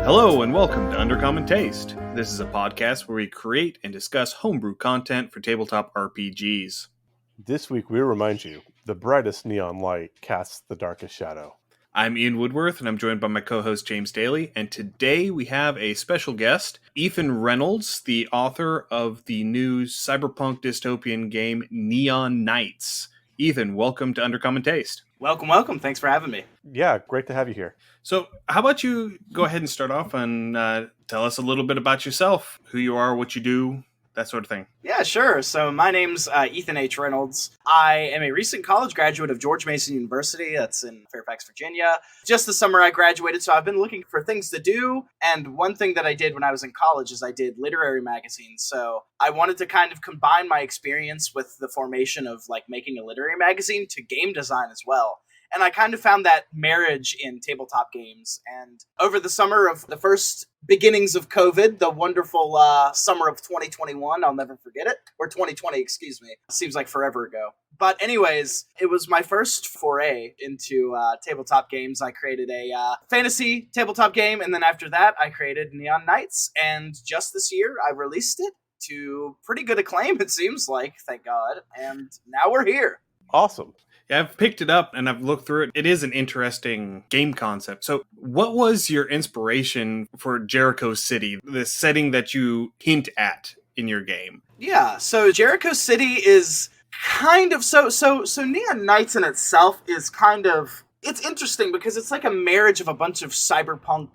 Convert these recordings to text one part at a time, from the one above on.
Hello and welcome to Undercommon Taste. This is a podcast where we create and discuss homebrew content for tabletop RPGs. This week we remind you, the brightest neon light casts the darkest shadow. I'm Ian Woodworth and I'm joined by my co-host James Daly, and today we have a special guest, Ethan Reynolds, the author of the new Cyberpunk dystopian game Neon Knights. Ethan, welcome to Undercommon Taste. Welcome. Thanks for having me. Yeah, great to have you here. So, how about you go ahead and start off and tell us a little bit about yourself, who you are, what you do, that sort of thing. Yeah, sure. So my name's Ethan H. Reynolds. I am a recent college graduate of George Mason University. That's in Fairfax, Virginia. Just this summer I graduated, so I've been looking for things to do. And one thing that I did when I was in college is I did literary magazines. So I wanted to kind of combine my experience with the formation of like making a literary magazine to game design as well. And I kind of found that marriage in tabletop games. And over the summer of the first beginnings of COVID, the wonderful summer of 2021, I'll never forget it. Or 2020, excuse me. Seems like forever ago. But anyways, it was my first foray into tabletop games. I created a fantasy tabletop game. And then after that, I created Neon Knights. And just this year, I released it to pretty good acclaim, it seems like. Thank God. And now we're here. Awesome. Yeah, I've picked it up and I've looked through it. It is an interesting game concept. So what was your inspiration for Jericho City, the setting that you hint at in your game? Yeah, so Jericho City is kind of... So Neon Knights in itself is kind of... It's interesting because it's like a marriage of a bunch of cyberpunk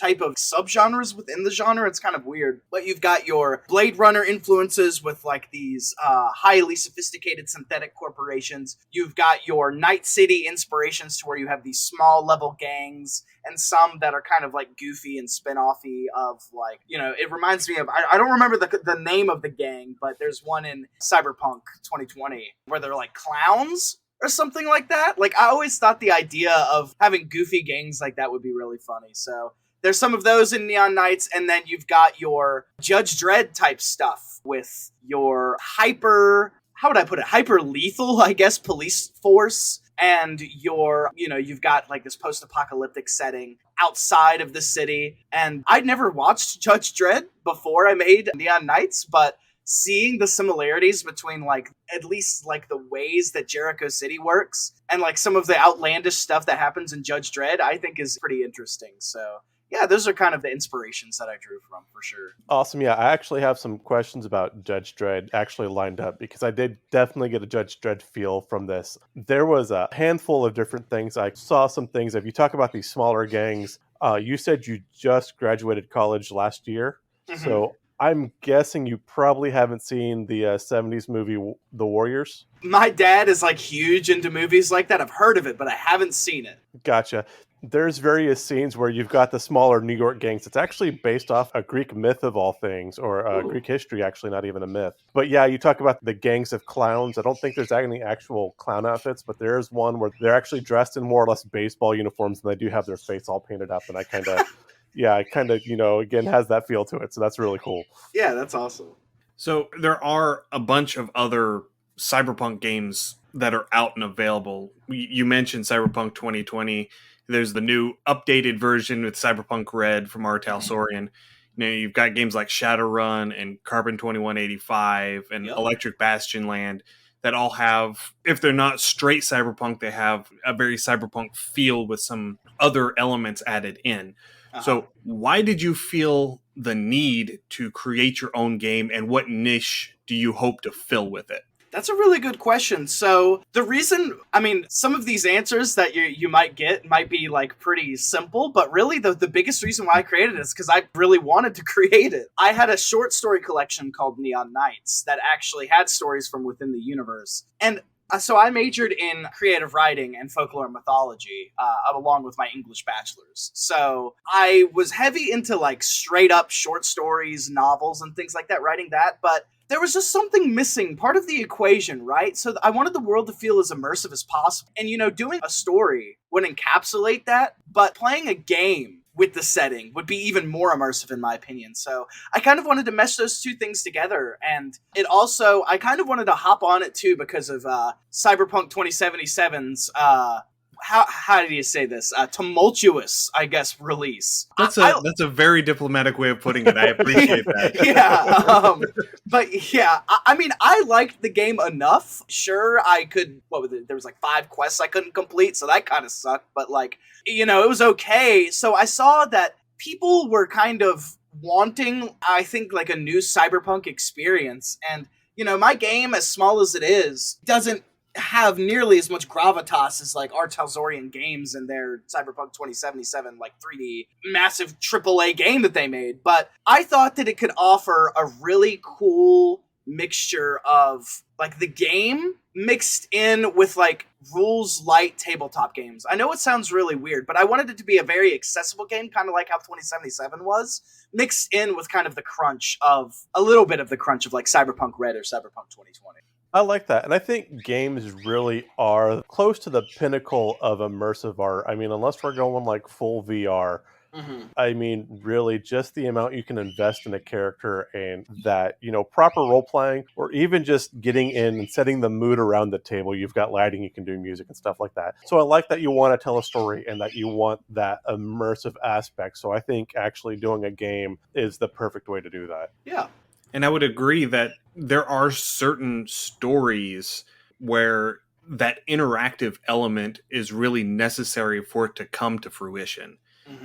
type of subgenres within the genre. It's kind of weird. But you've got your Blade Runner influences with like these highly sophisticated synthetic corporations. You've got your Night City inspirations to where you have these small level gangs and some that are kind of like goofy and spin-offy of like, you know, it reminds me of, I don't remember the name of the gang, but there's one in Cyberpunk 2020 where they're like clowns or something like that. Like I always thought the idea of having goofy gangs like that would be really funny. So there's some of those in Neon Knights, and then you've got your Judge Dredd type stuff with your hyper lethal, I guess, police force, and you've got like this post-apocalyptic setting outside of the city. And I'd never watched Judge Dredd before I made Neon Knights, but seeing the similarities between like at least like the ways that Jericho City works and like some of the outlandish stuff that happens in Judge Dredd, I think is pretty interesting. So yeah, those are kind of the inspirations that I drew from, for sure. Awesome. Yeah, I actually have some questions about Judge Dredd actually lined up because I did definitely get a Judge Dredd feel from this. There was a handful of different things. I saw some things. If you talk about these smaller gangs, you said you just graduated college last year. Mm-hmm. So I'm guessing you probably haven't seen the 70s movie The Warriors. My dad is like huge into movies like that. I've heard of it, but I haven't seen it. Gotcha. There's various scenes where you've got the smaller New York gangs. It's actually based off a Greek myth of all things, or Greek history, actually, not even a myth. But yeah, you talk about the gangs of clowns. I don't think there's any actual clown outfits, but there is one where they're actually dressed in more or less baseball uniforms, and they do have their face all painted up, and I kind of... Yeah, it kind of, again, has that feel to it. So that's really cool. Yeah, that's awesome. So there are a bunch of other Cyberpunk games that are out and available. You mentioned Cyberpunk 2020. There's the new updated version with Cyberpunk Red from R. Talsorian. You've got games like Shadowrun and Carbon 2185 and Electric Bastion Land that all have, if they're not straight Cyberpunk, they have a very Cyberpunk feel with some other elements added in. So why did you feel the need to create your own game, and what niche do you hope to fill with it? That's a really good question. So the reason, some of these answers that you might get might be like pretty simple, but really the biggest reason why I created it is because I really wanted to create it. I had a short story collection called Neon Knights that actually had stories from within the universe. And so I majored in creative writing and folklore mythology, along with my English bachelor's. So I was heavy into like straight up short stories, novels, and things like that, writing that. But there was just something missing, part of the equation, right? So I wanted the world to feel as immersive as possible. And, doing a story would encapsulate that, but playing a game with the setting would be even more immersive, in my opinion. So I kind of wanted to mesh those two things together. And it also, I kind of wanted to hop on it too because of Cyberpunk 2077's how do you say this? Tumultuous, I guess, release. That's a very diplomatic way of putting it. I appreciate that. Yeah, but yeah, I mean, I liked the game enough. Sure, I could. What was it? There was like 5 quests I couldn't complete, so that kind of sucked. But like, it was okay. So I saw that people were kind of wanting, I think, like a new Cyberpunk experience, and my game, as small as it is, doesn't have nearly as much gravitas as like Art Talzorian Games and their Cyberpunk 2077 like 3D massive AAA game that they made. But I thought that it could offer a really cool mixture of like the game mixed in with like rules light tabletop games. I know it sounds really weird, but I wanted it to be a very accessible game, kind of like how 2077 was, mixed in with kind of a little bit of the crunch of like Cyberpunk Red or Cyberpunk 2020. I like that. And I think games really are close to the pinnacle of immersive art. I mean, unless we're going like full VR, I mean, really just the amount you can invest in a character and that, proper role playing, or even just getting in and setting the mood around the table. You've got lighting, you can do music and stuff like that. So I like that you want to tell a story and that you want that immersive aspect. So I think actually doing a game is the perfect way to do that. Yeah. And I would agree that there are certain stories where that interactive element is really necessary for it to come to fruition.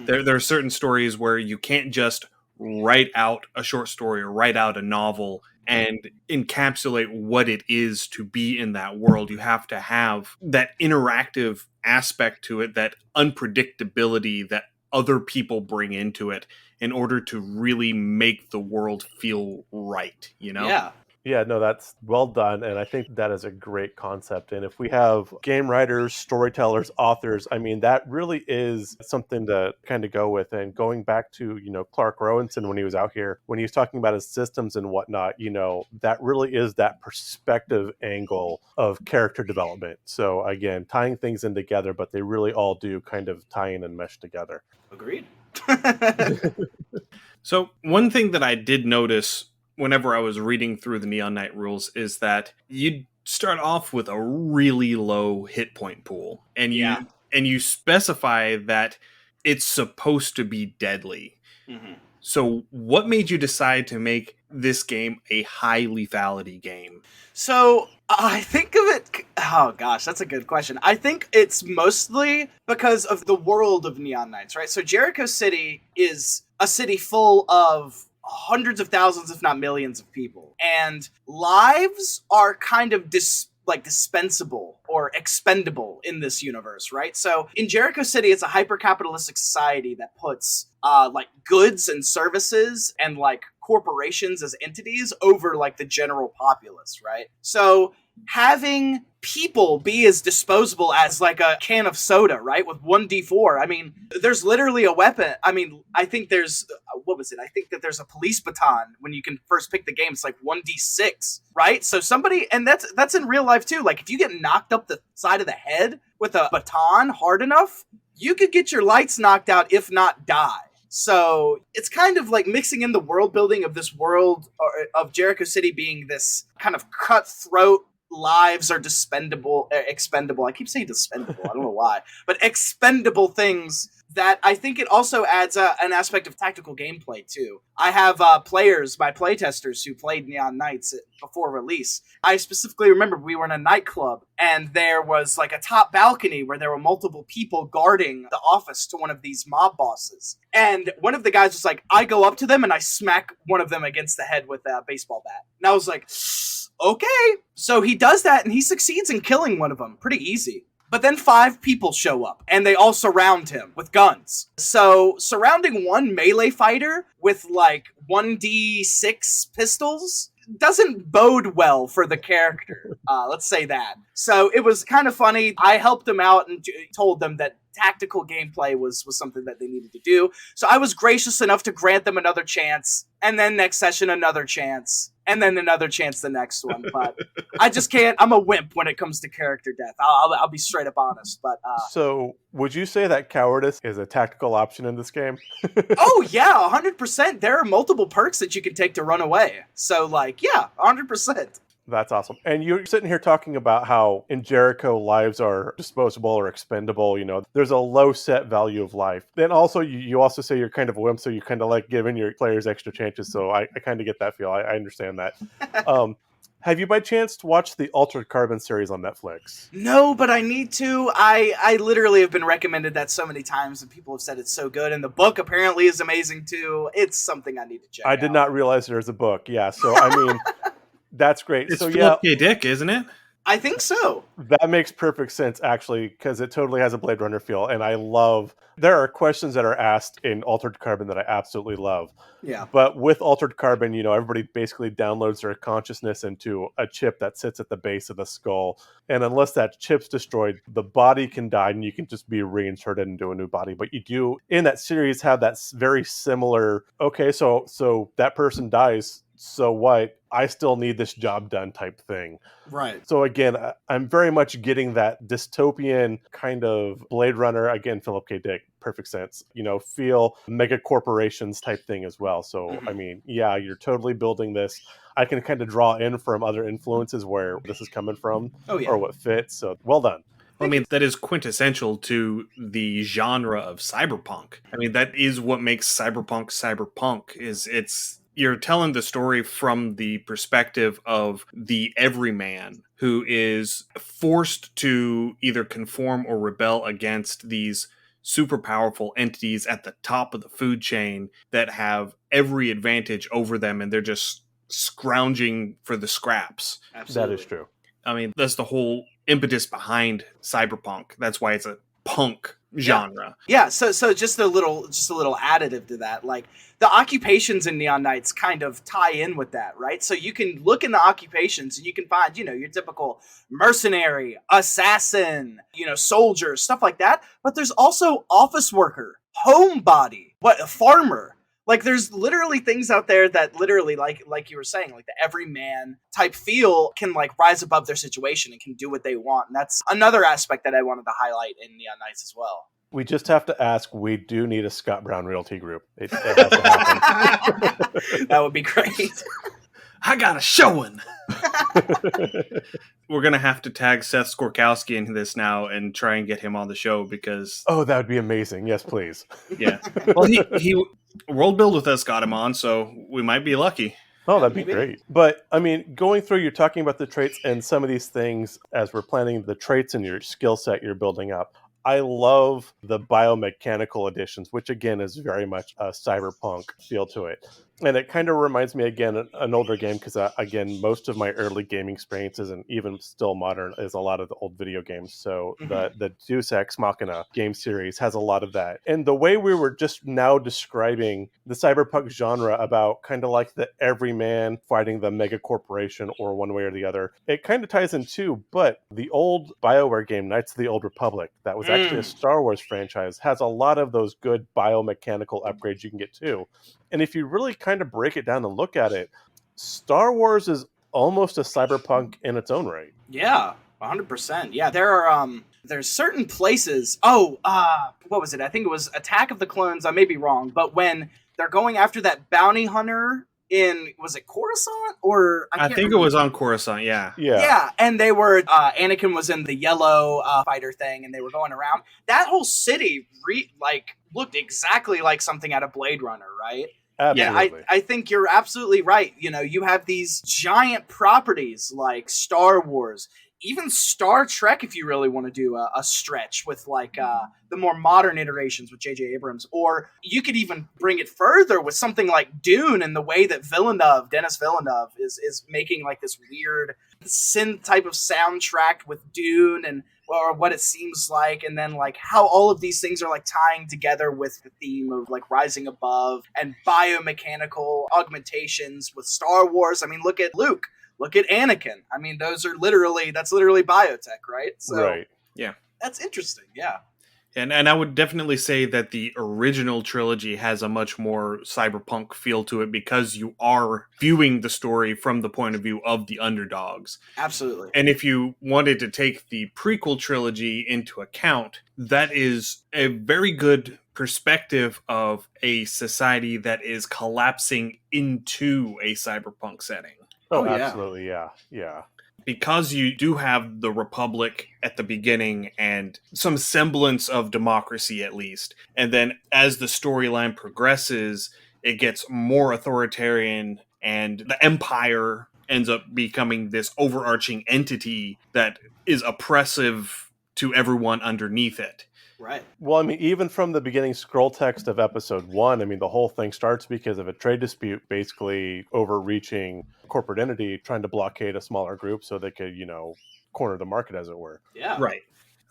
There are certain stories where you can't just write out a short story or write out a novel and encapsulate what it is to be in that world. You have to have that interactive aspect to it, that unpredictability that other people bring into it in order to really make the world feel right, Yeah. Yeah, no, that's well done. And I think that is a great concept. And if we have game writers, storytellers, authors, I mean, that really is something to kind of go with. And going back to, Clark Rowenson, when he was out here, when he was talking about his systems and whatnot, that really is that perspective angle of character development. So again, tying things in together, but they really all do kind of tie in and mesh together. Agreed. So one thing that I did notice whenever I was reading through the Neon Knight rules is that you'd start off with a really low hit point pool, and you specify that it's supposed to be deadly. So what made you decide to make this game a high lethality game? So I think of it, oh gosh, that's a good question. I think it's mostly because of the world of Neon Knights, right? So Jericho City is a city full of hundreds of thousands, if not millions of people. And lives are kind of dispensable or expendable in this universe, right? So in Jericho City, it's a hyper-capitalistic society that puts like goods and services and like corporations as entities over like the general populace, right? So having people be as disposable as like a can of soda, right? With 1d4. I mean, there's literally a weapon. I mean, I think there's, what was it? I think that there's a police baton when you can first pick the game. It's like 1d6, right? So somebody, and that's in real life too. Like if you get knocked up the side of the head with a baton hard enough, you could get your lights knocked out, if not die. So it's kind of like mixing in the world building of this world of Jericho City being this kind of cutthroat, lives are expendable. I keep saying dispendable. I don't know why, but expendable things that I think it also adds an aspect of tactical gameplay too. I have players, my playtesters who played Neon Knights before release. I specifically remember we were in a nightclub and there was like a top balcony where there were multiple people guarding the office to one of these mob bosses. And one of the guys was like, I go up to them and I smack one of them against the head with a baseball bat. And I was like, okay. So he does that and he succeeds in killing one of them pretty easy. But then 5 people show up, and they all surround him with guns. So, surrounding one melee fighter with, like, 1d6 pistols doesn't bode well for the character. Let's say that. So, it was kind of funny. I helped them out and told them that tactical gameplay was something that they needed to do. So, I was gracious enough to grant them another chance, and then next session, another chance. And then another chance the next one, but I just can't. I'm a wimp when it comes to character death. I'll be straight up honest. But so, would you say that cowardice is a tactical option in this game? Oh yeah, 100%. There are multiple perks that you can take to run away. So like, yeah, 100%. That's awesome. And you're sitting here talking about how in Jericho lives are disposable or expendable. There's a low set value of life. Then also, you also say you're kind of a wimp, so you kind of like giving your players extra chances. So I kind of get that feel. I understand that. Have you by chance watched the Altered Carbon series on Netflix? No, but I need to. I literally have been recommended that so many times, and people have said it's so good. And the book apparently is amazing too. It's something I need to check out. I did not realize there's a book. Yeah, so I mean, that's great. It's so Philip K. Dick, isn't it? I think so. That makes perfect sense, actually, because it totally has a Blade Runner feel. And I love, there are questions that are asked in Altered Carbon that I absolutely love. Yeah. But with Altered Carbon, everybody basically downloads their consciousness into a chip that sits at the base of the skull. And unless that chip's destroyed, the body can die and you can just be reinserted into a new body. But you do, in that series, have that very similar, okay, so that person dies, so what? I still need this job done type thing. Right. So again, I'm very much getting that dystopian kind of Blade Runner, again, Philip K. Dick, perfect sense, feel mega corporations type thing as well. So, I mean, yeah, you're totally building this. I can kind of draw in from other influences where this is coming from or what fits. So well done. I mean, that is quintessential to the genre of cyberpunk. I mean, that is what makes cyberpunk, is you're telling the story from the perspective of the everyman who is forced to either conform or rebel against these super powerful entities at the top of the food chain that have every advantage over them, and they're just scrounging for the scraps. Absolutely. That is true. I mean, that's the whole impetus behind cyberpunk. That's why it's a punk genre. Yeah, so just a little additive to that. Like, the occupations in Neon Knights kind of tie in with that, right? So you can look in the occupations and you can find, your typical mercenary, assassin, soldier, stuff like that. But there's also office worker, homebody, a farmer. Like, there's literally things out there that literally, like you were saying, like the everyman type feel can like rise above their situation and can do what they want. And that's another aspect that I wanted to highlight in Neon Knights as well. We just have to ask, we do need a Scott Brown Realty Group. It has to happen. That would be great. I got a showing. We're going to have to tag Seth Skorkowski into this now and try and get him on the show because... Oh, that would be amazing. Yes, please. Yeah. Well, he World Build with us got him on, so we might be lucky. Oh, that'd be great. But, I mean, going through, you're talking about the traits and some of these things as we're planning the traits and your skill set you're building up. I love the biomechanical additions, which again is very much a cyberpunk feel to it. And it kind of reminds me, again, an older game, because, again, most of my early gaming experiences, and even still modern, is a lot of the old video games. So the Deus Ex Machina game series has a lot of that. And the way we were just now describing the cyberpunk genre about kind of like the everyman fighting the mega corporation or one way or the other, it kind of ties in too. But the old BioWare game, Knights of the Old Republic, that was actually a Star Wars franchise, has a lot of those good biomechanical upgrades you can get too. And if you really kind of break it down and look at it, Star Wars is almost a cyberpunk in its own right. Yeah, 100%. Yeah, there's certain places. What was it? I think it was Attack of the Clones. I may be wrong, but when they're going after that bounty hunter was it Coruscant or I think remember. It was on Coruscant. Yeah, and they were Anakin was in the yellow fighter thing, and they were going around. That whole city looked exactly like something out of Blade Runner, right? Absolutely. Yeah, I think you're absolutely right. You have these giant properties like Star Wars, even Star Trek, if you really want to do a stretch with the more modern iterations with J.J. Abrams. Or you could even bring it further with something like Dune, and the way that Denis Villeneuve is making like this weird synth type of soundtrack with Dune and or what it seems like, and then like how all of these things are like tying together with the theme of like rising above and biomechanical augmentations with Star Wars. I mean, look at Luke, look at Anakin. I mean, that's literally biotech, right? So right. Yeah. That's interesting. Yeah. And I would definitely say that the original trilogy has a much more cyberpunk feel to it because you are viewing the story from the point of view of the underdogs. Absolutely. And if you wanted to take the prequel trilogy into account, that is a very good perspective of a society that is collapsing into a cyberpunk setting. Oh, Oh, yeah. absolutely, yeah, yeah. Because you do have the Republic at the beginning and some semblance of democracy at least. And then as the storyline progresses, it gets more authoritarian and the Empire ends up becoming this overarching entity that is oppressive to everyone underneath it. Right. Well, I mean, even from the beginning scroll text of episode 1, I mean, the whole thing starts because of a trade dispute, basically overreaching corporate entity trying to blockade a smaller group so they could, corner the market, as it were. Yeah. Right.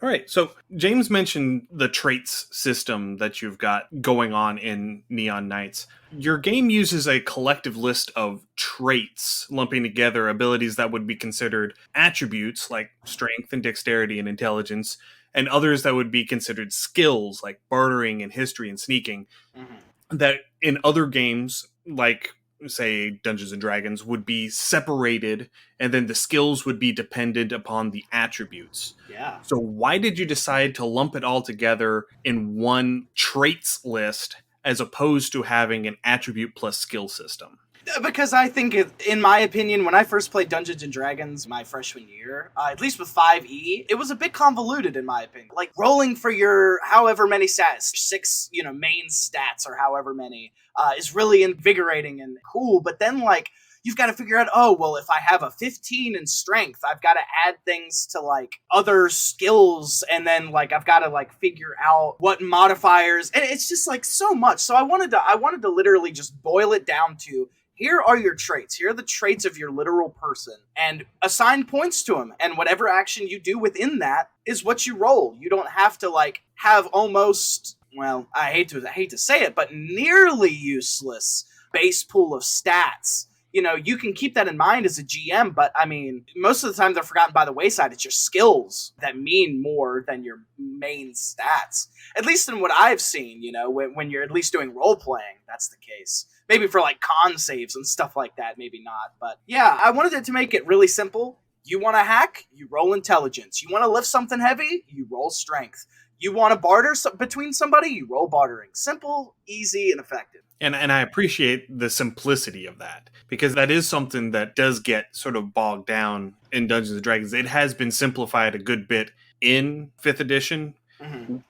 All right. So James mentioned the traits system that you've got going on in Neon Knights. Your game uses a collective list of traits, lumping together abilities that would be considered attributes like strength and dexterity and intelligence, and others that would be considered skills like bartering and history and sneaking. Mm-hmm. That in other games, like say Dungeons and Dragons, would be separated, and then the skills would be dependent upon the attributes. Yeah. So why did you decide to lump it all together in one traits list as opposed to having an attribute plus skill system? Because I think, in my opinion, when I first played Dungeons and Dragons my freshman year, at least with 5e, it was a bit convoluted in my opinion. Like rolling for your however many stats, 6, main stats or however many, is really invigorating and cool. But then, like, you've got to figure out, oh, well, if I have a 15 in strength, I've got to add things to, like, other skills, and then, like, I've got to, like, figure out what modifiers, and it's just, like, so much. So I wanted to literally just boil it down to, here are your traits. Here are the traits of your literal person, and assign points to them. And whatever action you do within that is what you roll. You don't have to, like, have almost, well, I hate to say it, but nearly useless base pool of stats. You can keep that in mind as a GM, but I mean, most of the time they're forgotten by the wayside. It's your skills that mean more than your main stats. At least in what I've seen, when you're at least doing role playing, that's the case. Maybe for like con saves and stuff like that, maybe not. But yeah, I wanted it to make it really simple. You want to hack, you roll intelligence. You want to lift something heavy, you roll strength. You want to barter between somebody, you roll bartering. Simple, easy, and effective. And I appreciate the simplicity of that, because that is something that does get sort of bogged down in Dungeons & Dragons. It has been simplified a good bit in 5th edition,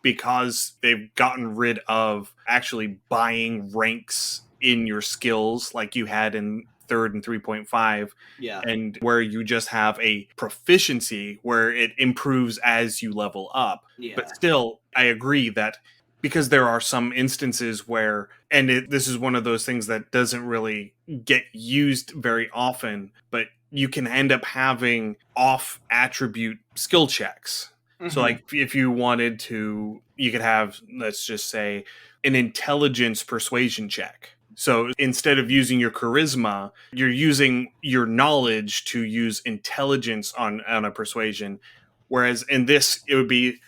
because they've gotten rid of actually buying ranks in your skills like you had in 3rd and 3.5. Yeah. And where you just have a proficiency where it improves as you level up. Yeah. But still, I agree that because there are some instances where, and this is one of those things that doesn't really get used very often, but you can end up having off attribute skill checks. So like if you wanted to, you could have, let's just say, an intelligence persuasion check. So instead of using your charisma, you're using your knowledge to use intelligence on a persuasion. Whereas in this, it would be,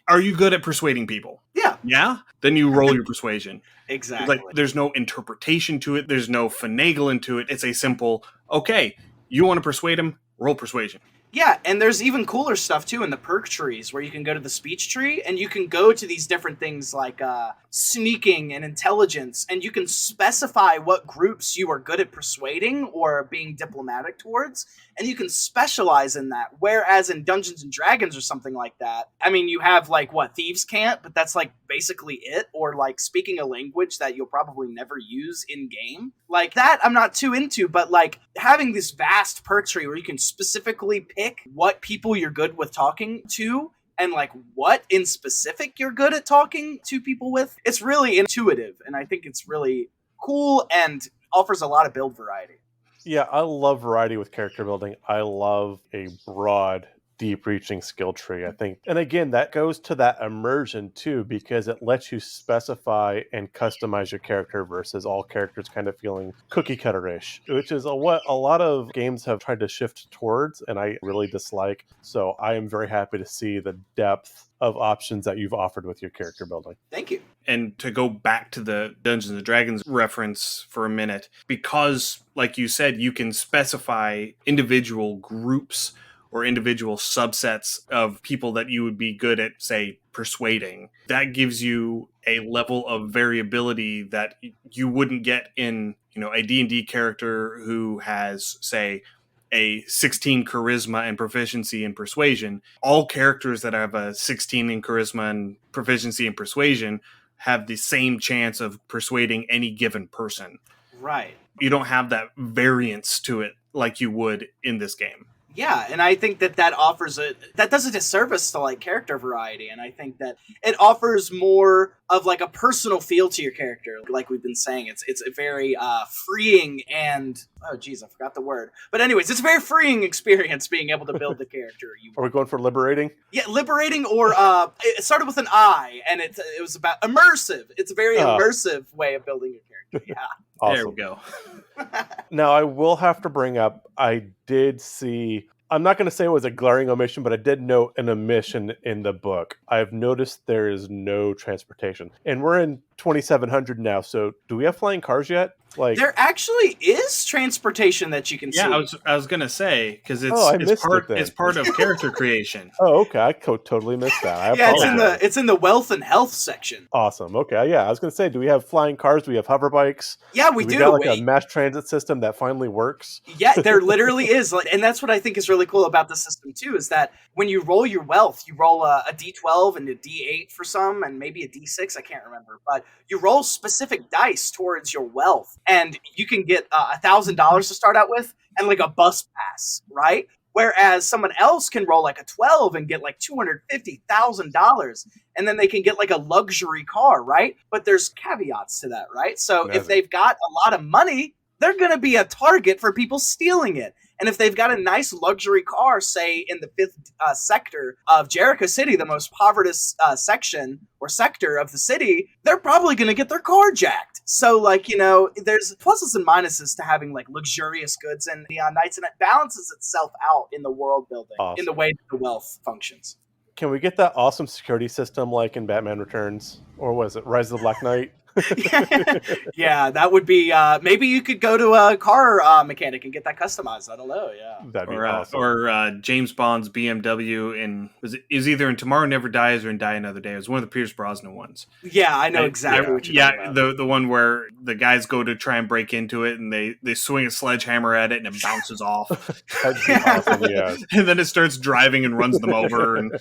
are you good at persuading people? Yeah. Yeah? Then you roll your persuasion. Exactly. Like, there's no interpretation to it. There's no finagling to it. It's a simple, okay, you want to persuade him? Roll persuasion. Yeah, and there's even cooler stuff, too, in the perk trees, where you can go to the speech tree, and you can go to these different things like sneaking and intelligence, and you can specify what groups you are good at persuading or being diplomatic towards, and you can specialize in that. Whereas in Dungeons & Dragons or something like that, I mean, you have, like, thieves can't, but that's, like, basically it, or, like, speaking a language that you'll probably never use in-game. Like, that I'm not too into, but, like, having this vast perk tree where you can specifically pick what people you're good with talking to, and like what in specific you're good at talking to people with, it's really intuitive, and I think it's really cool and offers a lot of build variety. Yeah, I love variety with character building. I love a broad, deep-reaching skill tree, I think. And again, that goes to that immersion too, because it lets you specify and customize your character versus all characters kind of feeling cookie-cutter-ish, which is what a lot of games have tried to shift towards, and I really dislike. So I am very happy to see the depth of options that you've offered with your character building. Thank you. And to go back to the Dungeons and Dragons reference for a minute, because, like you said, you can specify individual groups or individual subsets of people that you would be good at, say, persuading. That gives you a level of variability that you wouldn't get in, a D&D character who has, say, a 16 charisma and proficiency in persuasion. All characters that have a 16 in charisma and proficiency in persuasion have the same chance of persuading any given person. Right. You don't have that variance to it like you would in this game. Yeah, and I think that that does a disservice to like character variety, and I think that it offers more of like a personal feel to your character. Like we've been saying, it's a very freeing and oh geez, I forgot the word. But anyways, it's a very freeing experience being able to build the character. Are we going for liberating? Yeah, liberating, or it started with an I, and it was about immersive. It's a very immersive way of building your character. Yeah. Awesome. There we go. Now, I will have to bring up, I did see, I'm not going to say it was a glaring omission, but I did note an omission in the book. I've noticed there is no transportation. And we're in 2700 now, so do we have flying cars yet? Like, there actually is transportation that you can see. Yeah, I was gonna say because it's part of character creation. Oh, okay. I totally missed that. I apologize. It's in the wealth and health section. Awesome. Okay, yeah. I was gonna say, do we have flying cars? Do we have hover bikes? Yeah, we do. We got like a mass transit system that finally works. Yeah, there literally is, and that's what I think is really cool about the system too. Is that when you roll your wealth, you roll a D12 and a D8 for some, and maybe a D6. I can't remember, but you roll specific dice towards your wealth. And you can get $1,000 to start out with and like a bus pass, right? Whereas someone else can roll like a 12 and get like $250,000. And then they can get like a luxury car, right? But there's caveats to that, right? So if they've got a lot of money, they're going to be a target for people stealing it. And if they've got a nice luxury car, say in the 5th sector of Jericho City, the most impoverished section or sector of the city, they're probably going to get their car jacked. So, like, there's pluses and minuses to having like luxurious goods in Neon Knights, and it balances itself out in the world building, in the way that the wealth functions. Can we get that awesome security system like in Batman Returns? Or was it Rise of the Black Knight? Yeah, that would be maybe you could go to a car mechanic and get that customized. I don't know. Yeah, that'd be awesome. Or James Bond's BMW is either in Tomorrow Never Dies or in Die Another Day. It was one of the Pierce Brosnan ones. Yeah, I know exactly what you're talking about. The one where the guys go to try and break into it and they swing a sledgehammer at it and it bounces off. That'd be awesome. Yeah, and then it starts driving and runs them over. And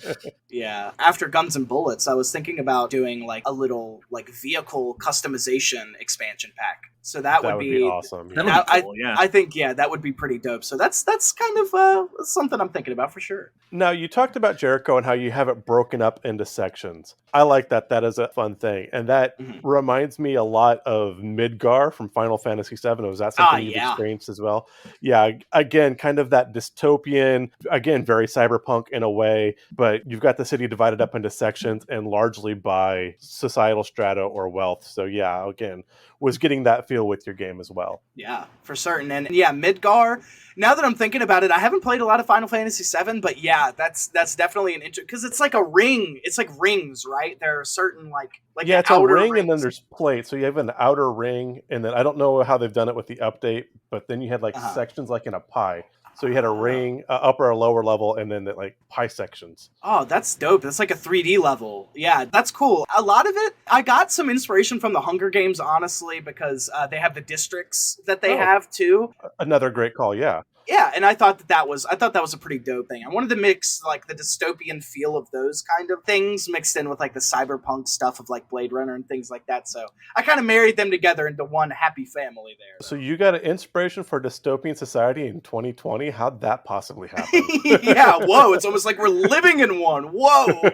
yeah, after Guns and Bullets, I was thinking about doing like a little like vehicle customization expansion pack. So that would be awesome. Yeah. Cool, I think that would be pretty dope. So that's kind of something I'm thinking about for sure. Now, you talked about Jericho and how you have it broken up into sections. I like that. That is a fun thing. And that reminds me a lot of Midgar from Final Fantasy VII. Was that something you've experienced as well? Yeah, again, kind of that dystopian, again, very cyberpunk in a way, but you've got the city divided up into sections and largely by societal strata or wealth. So yeah, again, was getting that feel with your game as well. Yeah, for certain. And yeah, Midgar, now that I'm thinking about it, I haven't played a lot of Final Fantasy VII, but yeah, that's definitely an because it's like a ring. It's like rings, right? There are certain like yeah, it's a ring rings. And then there's plates. So you have an outer ring, and then I don't know how they've done it with the update, but then you had like sections like in a pie. So you had a ring, upper or lower level, and then like pie sections. Oh, that's dope. That's like a 3D level. Yeah, that's cool. A lot of it, I got some inspiration from the Hunger Games, honestly, because they have the districts that they have too. Another great call, yeah. Yeah, and I thought that was a pretty dope thing. I wanted to mix like the dystopian feel of those kind of things mixed in with like the cyberpunk stuff of like Blade Runner and things like that. So I kind of married them together into one happy family there. So you got an inspiration for dystopian society in 2020? How'd that possibly happen? Yeah, whoa! It's almost like we're living in one. Whoa!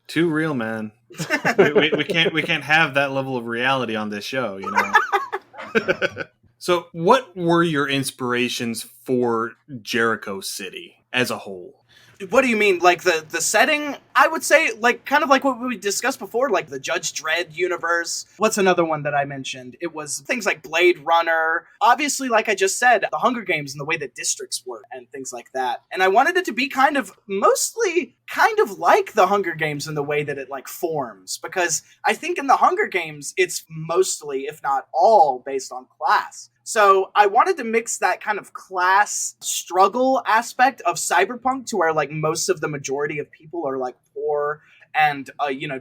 Too real, man. we can't have that level of reality on this show, you know. So what were your inspirations for Jericho City as a whole? What do you mean? Like the setting? I would say like kind of like what we discussed before, like the Judge Dredd universe. What's another one that I mentioned? It was things like Blade Runner. Obviously, like I just said, the Hunger Games and the way that districts work and things like that. And I wanted it to be kind of mostly kind of like the Hunger Games in the way that it like forms, because I think in the Hunger Games it's mostly, if not all, based on class. So I wanted to mix that kind of class struggle aspect of Cyberpunk to where like most of the majority of people are like poor and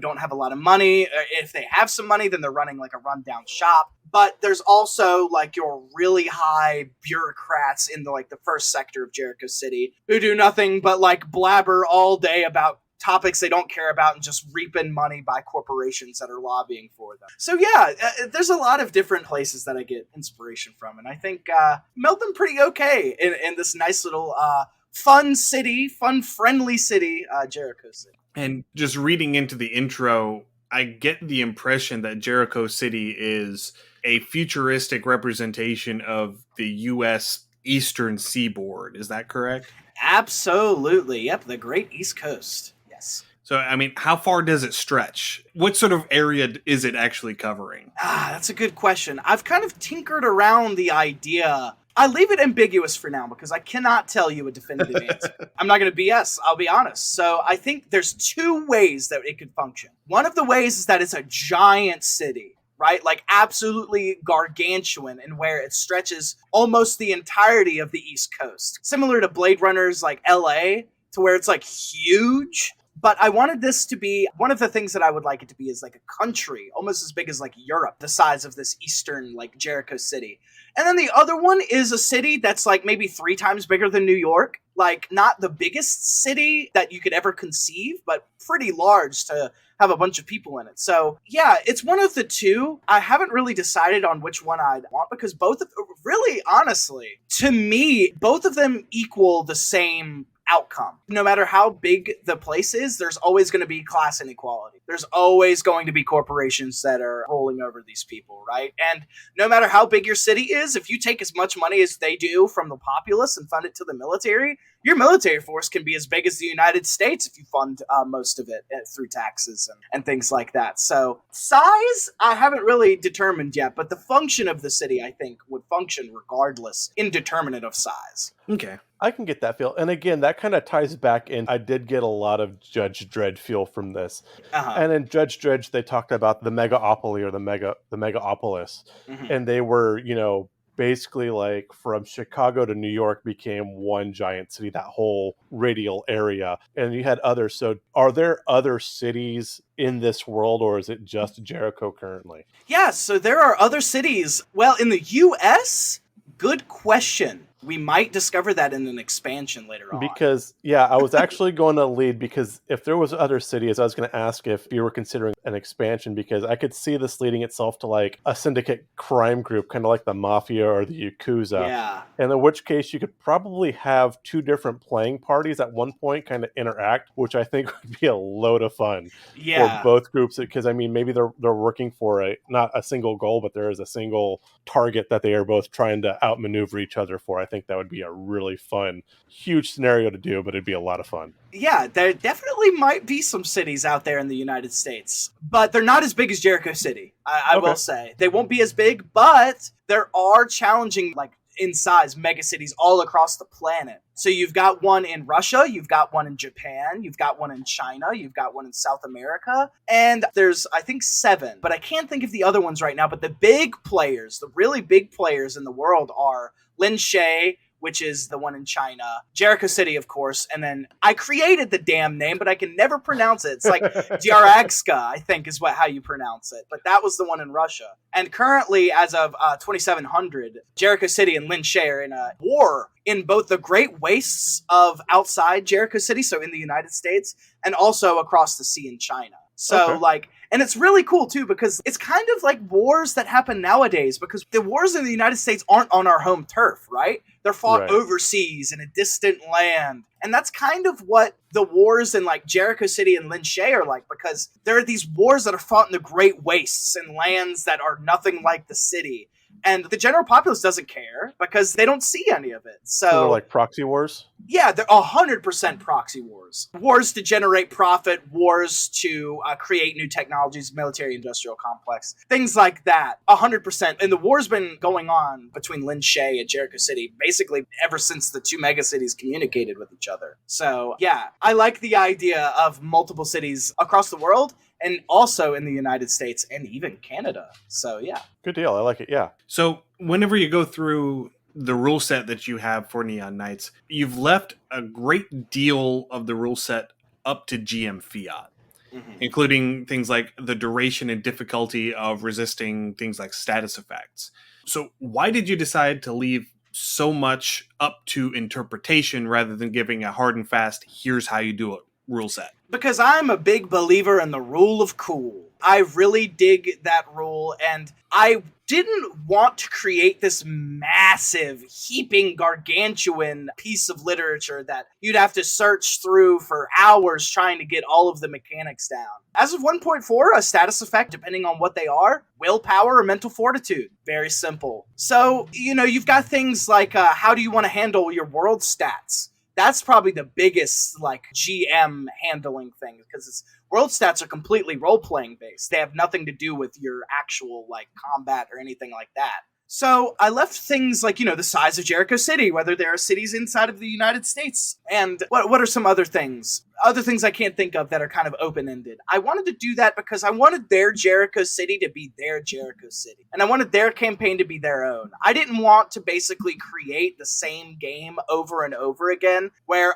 don't have a lot of money. If they have some money, then they're running like a rundown shop. But there's also like your really high bureaucrats in the first sector of Jericho City who do nothing but like blabber all day about topics they don't care about and just reaping money by corporations that are lobbying for them. So yeah, there's a lot of different places that I get inspiration from, and I think meld them pretty okay in this nice little fun city, friendly city, Jericho City. And just reading into the intro, I get the impression that Jericho City is a futuristic representation of the U.S. Eastern Seaboard. Is that correct? Absolutely. Yep, the Great East Coast. Yes. So, I mean, how far does it stretch? What sort of area is it actually covering? That's a good question. I've kind of tinkered around the idea. I leave it ambiguous for now because I cannot tell you a definitive answer. I'm not going to BS, I'll be honest. So I think there's two ways that it could function. One of the ways is that it's a giant city, right? Like absolutely gargantuan, in where it stretches almost the entirety of the East Coast. Similar to Blade Runner's like LA, to where it's like huge. But I wanted this to be, one of the things that I would like it to be is like a country, almost as big as like Europe, the size of this eastern like Jericho City. And then the other one is a city that's like maybe 3 times bigger than New York. Like not the biggest city that you could ever conceive, but pretty large to have a bunch of people in it. So yeah, it's one of the two. I haven't really decided on which one I'd want because both of, really honestly, to me, both of them equal the same outcome. No matter how big the place is, there's always going to be class inequality. There's always going to be corporations that are rolling over these people, right? And no matter how big your city is, if you take as much money as they do from the populace and fund it to the military, your military force can be as big as the United States if you fund most of it through taxes and things like that. So size, I haven't really determined yet, but the function of the city, I think, would function regardless, indeterminate of size. Okay. I can get that feel. And again, that kind of ties back in. I did get a lot of Judge Dredd feel from this. And in Judge Dredd, they talked about the megaopoly or the megaopolis. Mm-hmm. And they were, basically like from Chicago to New York became one giant city, that whole radial area. And you had others. So are there other cities in this world, or is it just Jericho currently? Yeah, so there are other cities. Well, in the US, good question. We might discover that in an expansion later on. Because, yeah, I was actually going to lead, because if there was other cities, I was going to ask if you were considering an expansion, because I could see this leading itself to like a syndicate crime group, kind of like the Mafia or the Yakuza. Yeah. And in which case you could probably have 2 different playing parties at one point kind of interact, which I think would be a load of fun for both groups. Because, I mean, maybe they're working for not a single goal, but there is a single target that they are both trying to outmaneuver each other for. I think that would be a really fun, huge scenario to do, but it'd be a lot of fun. Yeah, there definitely might be some cities out there in the United States, but they're not as big as Jericho City, I will say. They won't be as big, but there are challenging, like, in size, megacities all across the planet. So you've got one in Russia, you've got one in Japan, you've got one in China, you've got one in South America, and there's, I think, 7, but I can't think of the other ones right now. But the big players, the really big players in the world are Lin Shay, which is the one in China, Jericho City, of course, and then I created the damn name, but I can never pronounce it. It's like Dyarakska, I think is how you pronounce it, but that was the one in Russia. And currently, as of 2700, Jericho City and Lin Shay are in a war in both the Great Wastes of outside Jericho City, so in the United States, and also across the sea in China. So, and it's really cool, too, because it's kind of like wars that happen nowadays, because the wars in the United States aren't on our home turf, right? They're fought overseas in a distant land. And that's kind of what the wars in, like, Jericho City and Lin Shay are like, because there are these wars that are fought in the Great Wastes and lands that are nothing like the city. And the general populace doesn't care because they don't see any of it. So they're like proxy wars? Yeah, they're 100% proxy wars. Wars to generate profit, wars to create new technologies, military-industrial complex, things like that, 100%. And the war's been going on between Lin Shaye and Jericho City basically ever since the two megacities communicated with each other. So, yeah, I like the idea of multiple cities across the world, and also in the United States and even Canada. So, yeah. Good deal. I like it, yeah. So whenever you go through the rule set that you have for Neon Knights, you've left a great deal of the rule set up to GM fiat, including things like the duration and difficulty of resisting things like status effects. So why did you decide to leave so much up to interpretation rather than giving a hard and fast, here's how you do it rule set? Because I'm a big believer in the rule of cool. I really dig that rule, and I didn't want to create this massive, heaping, gargantuan piece of literature that you'd have to search through for hours trying to get all of the mechanics down. As of 1.4, a status effect, depending on what they are, willpower or mental fortitude. Very simple. So, you've got things like how do you want to handle your world stats? That's probably the biggest, GM handling thing, because world stats are completely role-playing based. They have nothing to do with your actual, combat or anything like that. So I left things like, the size of Jericho City, whether there are cities inside of the United States, and what are some other things? Other things I can't think of that are kind of open-ended. I wanted to do that because I wanted their Jericho City to be their Jericho City. And I wanted their campaign to be their own. I didn't want to basically create the same game over and over again, where,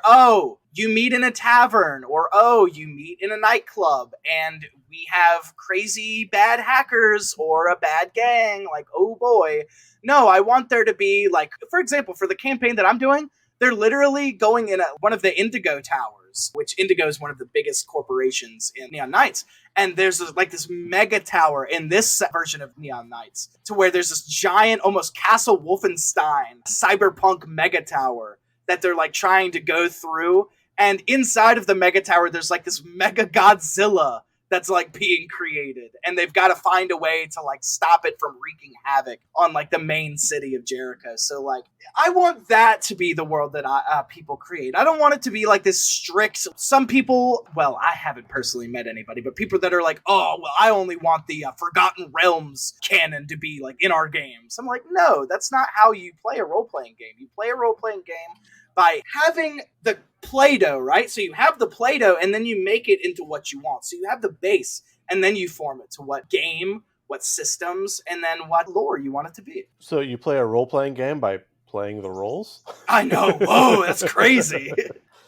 you meet in a tavern, or, you meet in a nightclub, and we have crazy bad hackers or a bad gang, oh boy. No, I want there to be, for example, for the campaign that I'm doing, they're literally going in one of the Indigo Towers, which Indigo is one of the biggest corporations in Neon Knights. And there's this mega tower in this version of Neon Knights, to where there's this giant, almost Castle Wolfenstein, cyberpunk mega tower that they're trying to go through. And inside of the mega tower, there's this mega Godzilla that's being created, and they've got to find a way to stop it from wreaking havoc on the main city of Jericho. So I want that to be the world that people create. I don't want it to be this strict. Some people, well, I haven't personally met anybody, but people that are I only want the Forgotten Realms canon to be in our games. I'm no, that's not how you play a role-playing game. You play a role-playing game by having the Play-Doh, right? So you have the Play-Doh, and then you make it into what you want. So you have the base, and then you form it to what game, what systems, and then what lore you want it to be. So you play a role-playing game by playing the roles? I know. Whoa, that's crazy.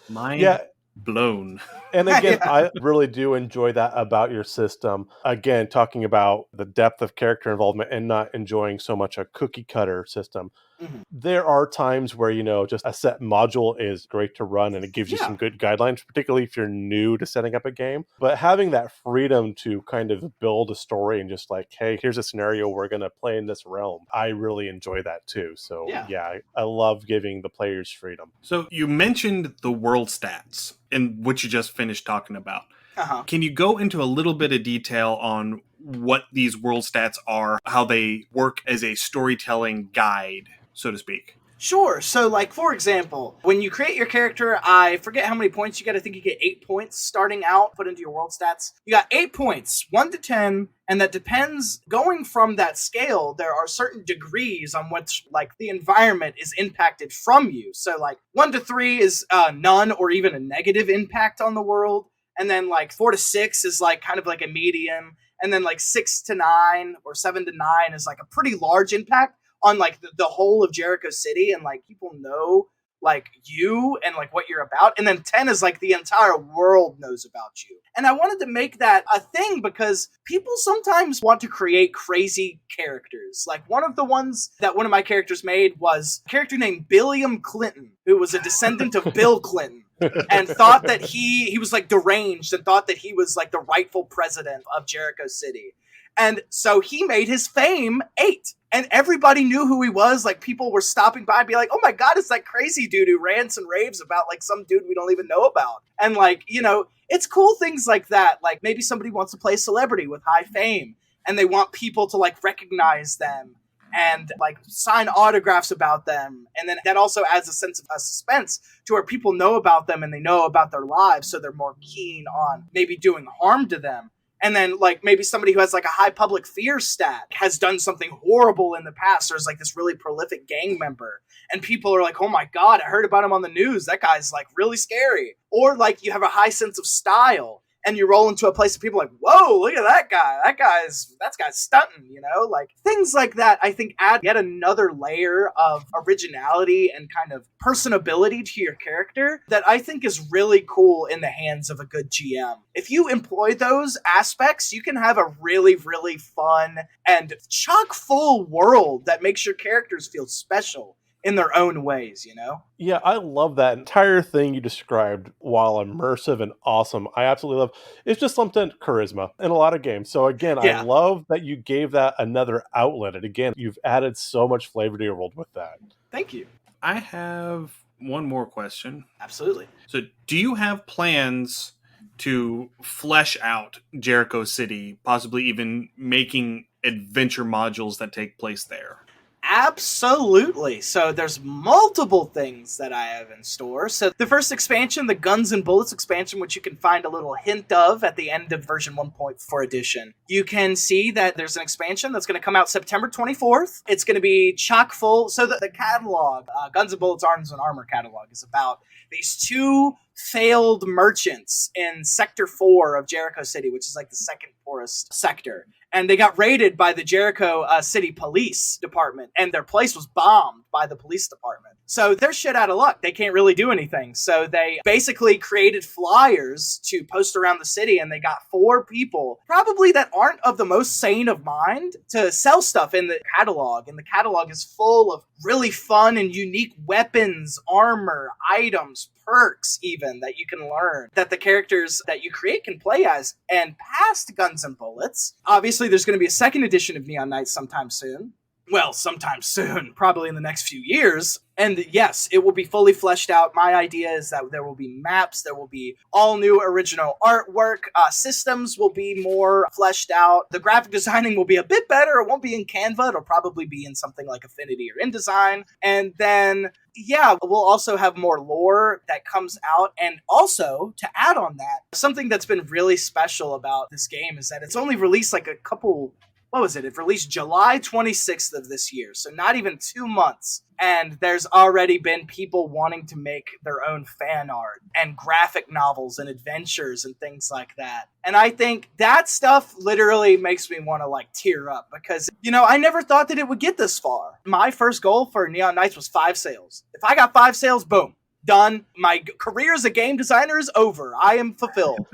Mind blown. And again, I really do enjoy that about your system. Again, talking about the depth of character involvement and not enjoying so much a cookie cutter system. Mm-hmm. There are times where, just a set module is great to run and it gives you some good guidelines, particularly if you're new to setting up a game. But having that freedom to kind of build a story and just hey, here's a scenario we're going to play in this realm. I really enjoy that too. So I love giving the players freedom. So you mentioned the world stats in which you just finished talking about. Uh-huh. Can you go into a little bit of detail on what these world stats are, how they work as a storytelling guide, so to speak? Sure. So, for example, when you create your character, I forget how many points you get. I think you get 8 points starting out, put into your world stats. You got 8 points, 1 to 10, and that depends. Going from that scale, there are certain degrees on which, the environment is impacted from you. So, 1 to 3 is none or even a negative impact on the world. And then, 4 to 6 is, kind of a medium. And then, 6 to 9 or 7 to 9 is, a pretty large impact on the whole of Jericho City, and people know you and what you're about. And then 10 is the entire world knows about you. And I wanted to make that a thing because people sometimes want to create crazy characters. One of the ones that one of my characters made was a character named Billiam Clinton, who was a descendant of Bill Clinton. And thought that he was deranged and thought that he was the rightful president of Jericho City. And so he made his fame 8. And everybody knew who he was. People were stopping by and be oh my God, it's that crazy dude who rants and raves about some dude we don't even know about. And it's cool things like that. Maybe somebody wants to play a celebrity with high fame and they want people to recognize them. and like sign autographs about them. And then that also adds a sense of suspense to where people know about them and they know about their lives, so they're more keen on maybe doing harm to them. And then, like, maybe somebody who has, like, a high public fear stat has done something horrible in the past, or is, like, this really prolific gang member. And people are like, oh, my God, I heard about him on the news. That guy's, like, really scary. Or, like, you have a high sense of style, and you roll into a place of people like, whoa, look at that guy. That guy's stunting, you know? Like, things like that, I think, add yet another layer of originality and kind of personability to your character that I think is really cool in the hands of a good GM. If you employ those aspects, you can have a really, really fun and chock-full world that makes your characters feel special in their own ways, you know? Yeah, I love that entire thing you described. While immersive and awesome, I absolutely love. It's just something charisma in a lot of games. So again, Yeah. I love that you gave that another outlet. And again, you've added so much flavor to your world with that. Thank you. I have one more question. Absolutely. So, do you have plans to flesh out Jericho City, possibly even making adventure modules that take place there? Absolutely. So there's multiple things that I have in store. So the first expansion, the Guns and Bullets expansion, which you can find a little hint of at the end of version 1.4 edition. You can see that there's an expansion that's going to come out September 24th. It's going to be chock full. So the catalog, Guns and Bullets Arms and Armor catalog, is about these two failed merchants in Sector 4 of Jericho City, which is like the second poorest sector. And they got raided by the Jericho City Police Department, and their place was bombed by the police department. So they're shit out of luck. They can't really do anything. So they basically created flyers to post around the city, and they got 4 people, probably that aren't of the most sane of mind, to sell stuff in the catalog. And the catalog is full of really fun and unique weapons, armor, items, perks even that you can learn that the characters that you create can play as. And past Guns and Bullets, obviously there's going to be a second edition of Neon Knights sometime soon. Well, sometime soon, probably in the next few years. And yes, it will be fully fleshed out. My idea is that there will be maps, there will be all new original artwork, systems will be more fleshed out. The graphic designing will be a bit better. It won't be in Canva. It'll probably be in something like Affinity or InDesign. And then, yeah, we'll also have more lore that comes out. And also, to add on that, something that's been really special about this game is that it's only released like a couple... What was it? It released July 26th of this year, so not even 2 months. And there's already been people wanting to make their own fan art and graphic novels and adventures and things like that. And I think that stuff literally makes me want to like tear up because, you know, I never thought that it would get this far. My first goal for Neon Knights was 5 sales. If I got 5 sales, boom. Done. My career as a game designer is over. I am fulfilled.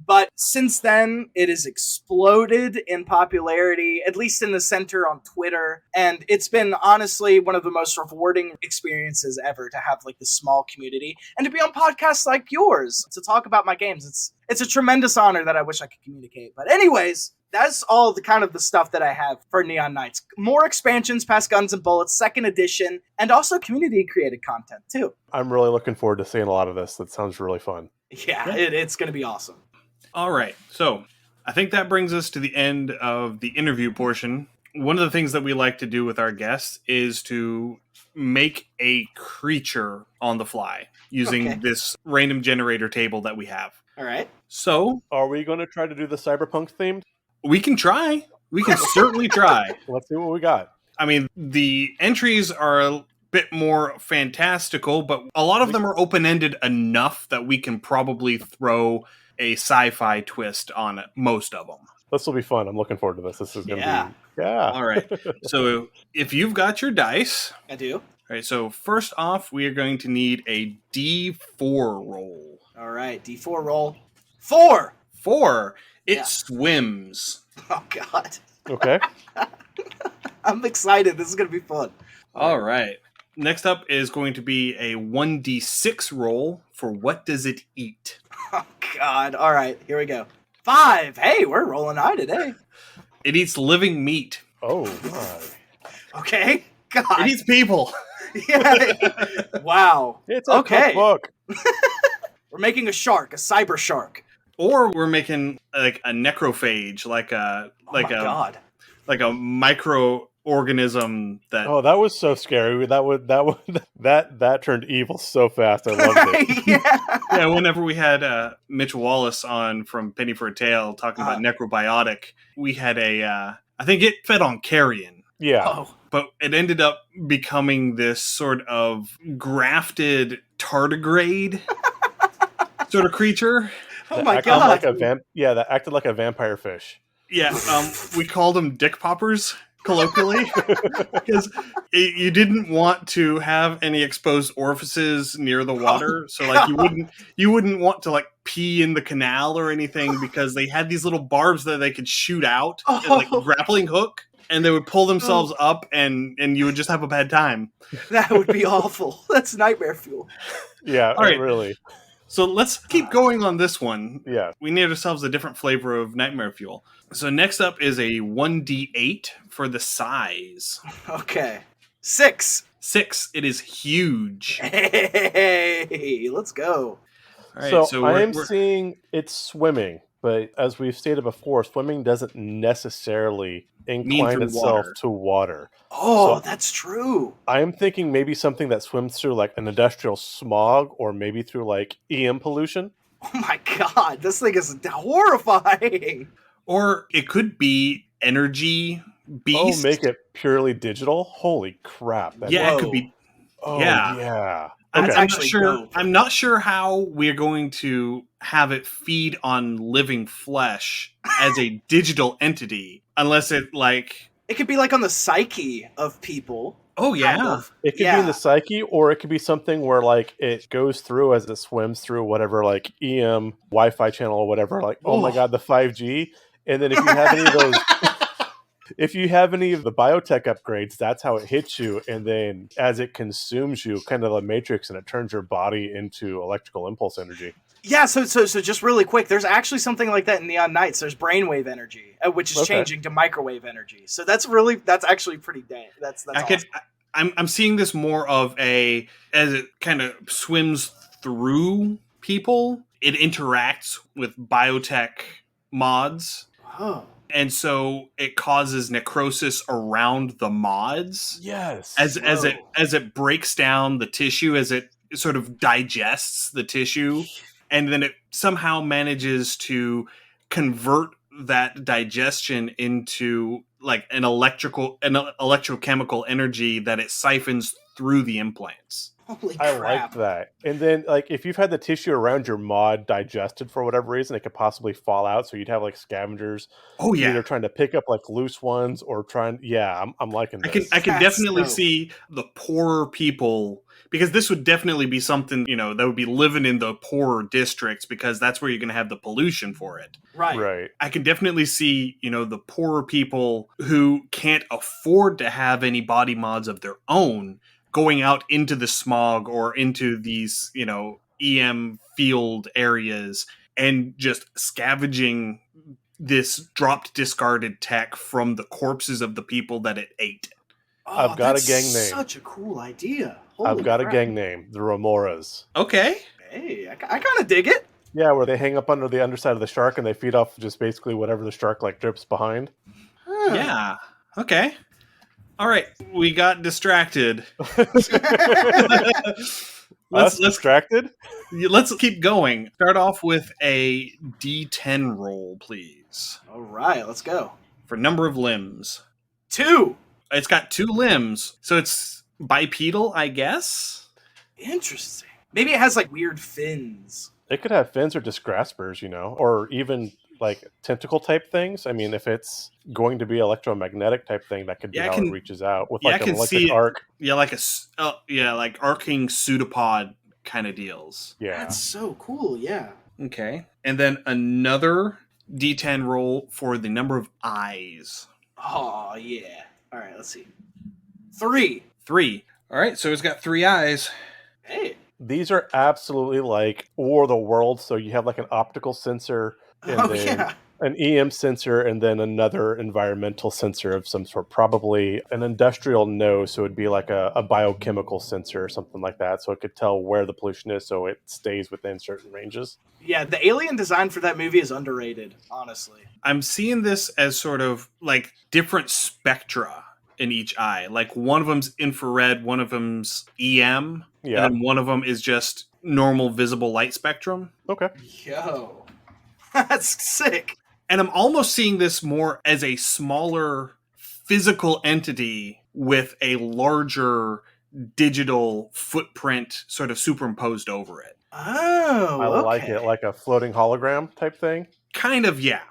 But since then, it has exploded in popularity, at least in the center on Twitter. And it's been honestly one of the most rewarding experiences ever to have like this small community and to be on podcasts like yours to talk about my games. It's a tremendous honor that I wish I could communicate. But anyways, that's all the kind of the stuff that I have for Neon Knights. More expansions past Guns and Bullets, second edition, and also community-created content, too. I'm really looking forward to seeing a lot of this. That sounds really fun. Yeah, it's going to be awesome. All right, so I think that brings us to the end of the interview portion. One of the things that we like to do with our guests is to make a creature on the fly using this random generator table that we have. All right. So, are we going to try to do the Cyberpunk themed? We can try. We can certainly try. Let's see what we got. I mean, the entries are a bit more fantastical, but a lot of them are open-ended enough that we can probably throw a sci-fi twist on it, most of them. This will be fun. I'm looking forward to this. This is going to be... Yeah. All right. So if you've got your dice... I do. All right, so first off, we are going to need a D4 roll. All right, D4 roll. 4! 4. It swims. Oh, God. Okay. I'm excited. This is going to be fun. All right. Next up is going to be a 1d6 roll for what does it eat? Oh, God. All right. Here we go. 5. Hey, we're rolling high today. It eats living meat. Oh, my. Okay. God. It eats people. Yeah. Wow. It's a cookbook. We're making a shark, a cyber shark. Or we're making like a necrophage, like a God. like a micro organism that Oh, that was so scary. That turned evil so fast. I loved it. Yeah. yeah, whenever we had Mitch Wallace on from Penny for a Tale talking about necrobiotic, we had I think it fed on carrion. Yeah. Oh. But it ended up becoming this sort of grafted tardigrade sort of creature. Oh That my acted god. like that acted like a vampire fish. Yeah, we called them dick poppers, colloquially, because you didn't want to have any exposed orifices near the water. So like you wouldn't want to like pee in the canal or anything because they had these little barbs that they could shoot out, like grappling hook. And they would pull themselves up, and you would just have a bad time. That would be awful. That's nightmare fuel. Yeah, All right. really. So let's keep going on this one. Yeah. We need ourselves a different flavor of nightmare fuel. So next up is a 1d8 for the size. Okay. 6. 6. It is huge. Hey, let's go. All right, so I'm seeing it's swimming, but as we've stated before, swimming doesn't necessarily incline itself to water. Oh, that's true. I'm thinking maybe something that swims through like an industrial smog or maybe through like EM pollution. Oh my god, this thing is horrifying. Or it could be energy beast. Oh, make it purely digital? Holy crap. It could be. Oh, yeah. yeah. Okay. I'm not sure how we're going to have it feed on living flesh as a digital entity, unless it like... It could be like on the psyche of people. Oh, yeah. Kind of. It could be in the psyche, or it could be something where like it goes through as it swims through whatever like EM Wi-Fi channel or whatever, like, oh my god, the 5G. And then if you have any of those... If you have any of the biotech upgrades, that's how it hits you. And then as it consumes you, kind of a matrix, and it turns your body into electrical impulse energy. Yeah, so just really quick, there's actually something like that in Neon Knights. There's brainwave energy, which is changing to microwave energy. So that's actually pretty dang. That's awesome. I'm seeing this more of as it kind of swims through people, it interacts with biotech mods. Oh. And so it causes necrosis around the mods. Yes. As it breaks down the tissue, as it sort of digests the tissue, and then it somehow manages to convert that digestion into like an electrochemical energy that it siphons through the implants. Holy I crap. like that. And then, like, if you've had the tissue around your mod digested for whatever reason, it could possibly fall out. So you'd have like scavengers. Oh yeah, either trying to pick up like loose ones or trying. Yeah, I'm liking this. I can definitely see the poorer people, because this would definitely be something, that would be living in the poorer districts, because that's where you're going to have the pollution for it. Right. I can definitely see, the poorer people who can't afford to have any body mods of their own going out into the smog or into these, EM field areas and just scavenging this dropped discarded tech from the corpses of the people that it ate. Oh, I've got a gang name. Such a cool idea. I've got a gang name, the Remoras. Okay. Hey, I kind of dig it. Yeah, where they hang up under the underside of the shark and they feed off just basically whatever the shark like drips behind. Yeah. Okay. All right, we got distracted. Let's distracted? Let's keep going. Start off with a D10 roll, please. All right, let's go. For number of limbs. 2. It's got 2 limbs, so it's bipedal, I guess? Interesting. Maybe it has like weird fins. It could have fins or just graspers, or even like tentacle type things. I mean, if it's going to be electromagnetic type thing, that could be how it reaches out with like an electric arc. Yeah, like arcing pseudopod kind of deals. Yeah, that's so cool. Yeah. Okay, and then another D10 roll for the number of eyes. Oh yeah. All right, let's see. 3. All right, so it's got 3 eyes. Hey. These are absolutely like War of the Worlds. So you have like an optical sensor, and then an EM sensor, and then another environmental sensor of some sort, probably an industrial nose. So it'd be like a biochemical sensor or something like that. So it could tell where the pollution is, so it stays within certain ranges. Yeah, the alien design for that movie is underrated, honestly. I'm seeing this as sort of like different spectra in each eye. Like one of them's infrared, one of them's EM, Yeah. and then one of them is just normal visible light spectrum. Okay. Yo. That's sick. And I'm almost seeing this more as a smaller physical entity with a larger digital footprint sort of superimposed over it. Oh, I okay. like it, like a floating hologram type thing. Kind of, yeah.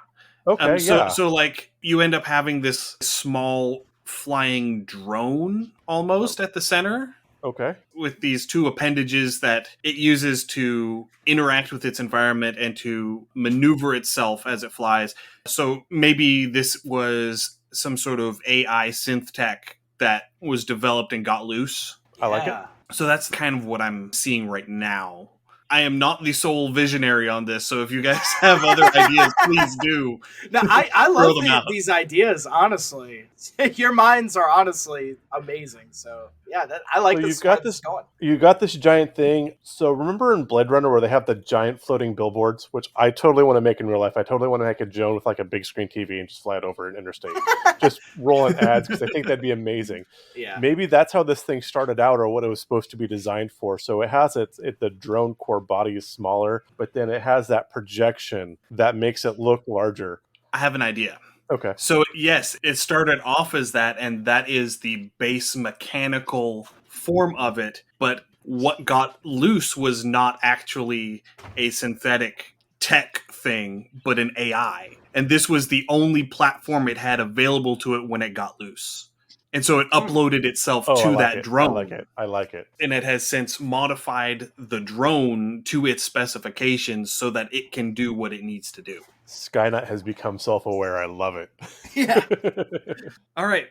Okay, yeah. So like you end up having this small flying drone almost at the center Okay. with these two appendages that it uses to interact with its environment and to maneuver itself as it flies. So maybe this was some sort of AI synth tech that was developed and got loose. I like it. So that's kind of what I'm seeing right now. I am not the sole visionary on this, so if you guys have other ideas, please do. No, I Throw love them out. these ideas, honestly. Your minds are honestly amazing. So, yeah, I like So this. you've got this this- going. You got this giant thing. So remember in Blade Runner where they have the giant floating billboards, which I totally want to make in real life. I totally want to make a Joan with like a big screen TV and just fly it over an interstate. Just rolling ads because I think that'd be amazing. Yeah. Maybe that's how this thing started out or what it was supposed to be designed for. So it has the drone core body is smaller, but then it has that projection that makes it look larger. I have an idea. Okay. So, yes, it started off as that, and that is the base mechanical form of it. But what got loose was not actually a synthetic tech thing, but an AI. And this was the only platform it had available to it when it got loose. And so it uploaded itself I to like that it. drone. I like it. And it has since modified the drone to its specifications so that it can do what it needs to do. Skynet has become self-aware. I love it. Yeah. All right.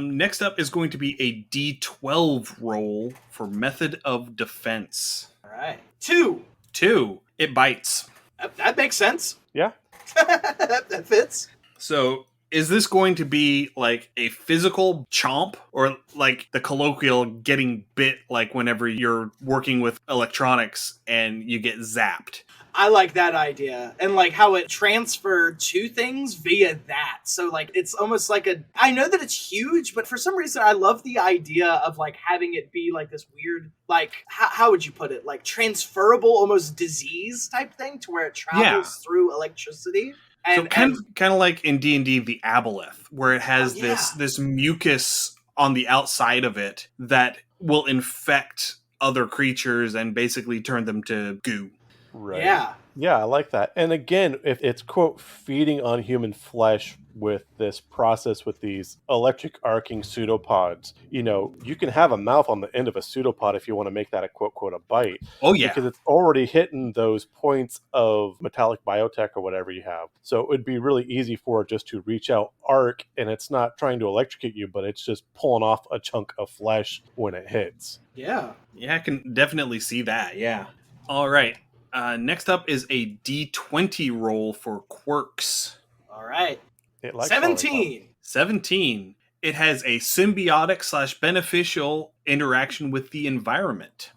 Next up is going to be a D12 roll for method of defense. All right. 2. 2. It bites. That makes sense. Yeah. that fits. So is this going to be like a physical chomp or like the colloquial getting bit, like whenever you're working with electronics and you get zapped? I like that idea. And like how it transferred to things via that. So like it's almost like I know that it's huge, but for some reason I love the idea of like having it be like this weird, like how would you put it? Like transferable almost disease type thing to where it travels through electricity. And, so kind of like in D&D the aboleth, where it has this mucus on the outside of it that will infect other creatures and basically turn them to goo. Right. Yeah. Yeah, I like that. And again, if it's, quote, feeding on human flesh with this process with these electric arcing pseudopods, you can have a mouth on the end of a pseudopod if you want to make that a, quote, a bite. Oh, yeah. Because it's already hitting those points of metallic biotech or whatever you have. So it would be really easy for it just to reach out, arc, and it's not trying to electrocute you, but it's just pulling off a chunk of flesh when it hits. Yeah. Yeah, I can definitely see that, yeah. All right. Next up is a D20 roll for quirks. All right. It likes 17. 17. It has a symbiotic / beneficial interaction with the environment.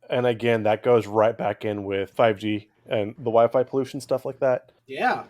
And again, that goes right back in with 5G and the Wi-Fi pollution, stuff like that. Yeah.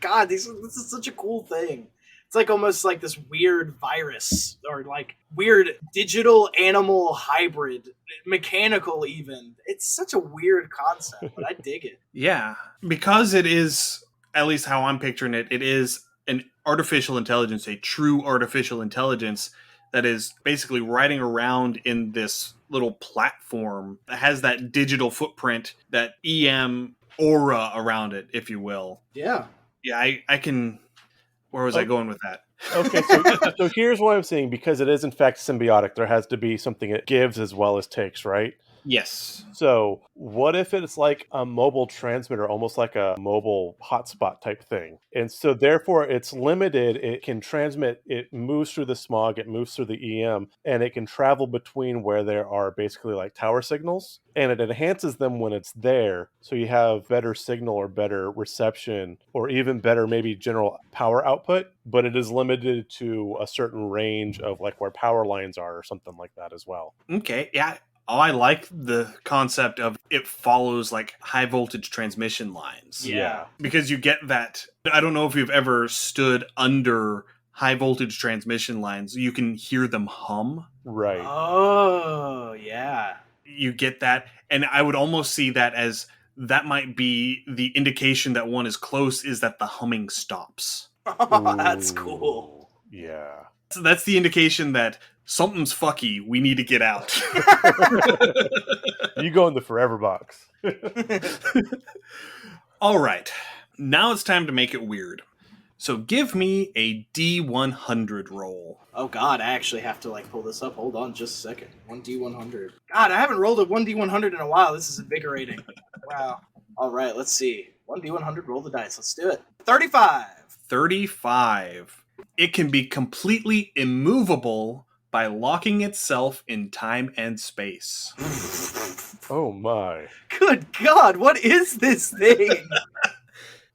God, this is such a cool thing. It's like almost like this weird virus or like weird digital animal hybrid, mechanical even. It's such a weird concept, but I dig it. Yeah, because it is, at least how I'm picturing it, it is an artificial intelligence, a true artificial intelligence that is basically riding around in this little platform that has that digital footprint, that EM aura around it, if you will. Yeah. Yeah, I can... Where was I going with that? Okay, so here's what I'm saying. Because it is, in fact, symbiotic, there has to be something it gives as well as takes, right? Yes. So what if it's like a mobile transmitter, almost like a mobile hotspot type thing? And so therefore it's limited. It can transmit, it moves through the smog, it moves through the EM, and it can travel between where there are basically like tower signals. And it enhances them when it's there. So you have better signal or better reception or even better maybe general power output. But it is limited to a certain range of like where power lines are or something like that as well. Okay, yeah. Oh, I like the concept of it follows like high voltage transmission lines. Yeah. Because you get that. I don't know if you've ever stood under high voltage transmission lines, you can hear them hum. Right. Oh, yeah. You get that, and I would almost see that as that might be the indication that one is close, is that the humming stops. Oh, that's cool. Ooh, yeah. So that's the indication that something's fucky. We need to get out. You go in the forever box. All right. Now it's time to make it weird. So give me a D100 roll. Oh god, I actually have to pull this up. Hold on just a second. 1D100. God, I haven't rolled a 1D100 in a while. This is invigorating. Wow. All right, let's see. 1D100, roll the dice. Let's do it. 35. 35. It can be completely immovable by locking itself in time and space. Oh my. Good god, what is this thing?